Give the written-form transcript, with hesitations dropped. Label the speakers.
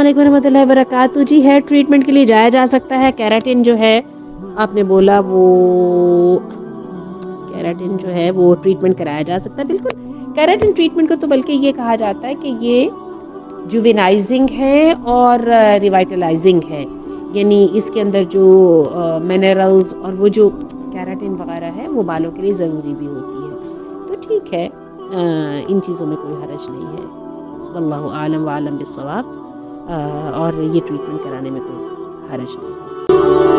Speaker 1: वालेकुम रहमतुल्लाहि वबरकातुहू जी। Hair treatment के लिए जाया जा सकता है। केराटिन जो है आपने बोला वो केराटिन जो है वो ट्रीटमेंट कराया जा सकता है। बिल्कुल, केराटिन ट्रीटमेंट को तो बल्कि ये कहा जाता है कि ये जुवेनाइजिंग है और रिवाइटलाइजिंग है। यानी इसके अंदर जो मिनरल्स और वो जो केराटिन वगैरह है वो बालों के लिए ज़रूरी भी होती है। तो ठीक है, इन चीज़ों में कोई हर्ज नहीं है। वल्लाहु आलम व आलम बिस्सवाब। और ये ट्रीटमेंट कराने में कोई हर्ज नहीं है।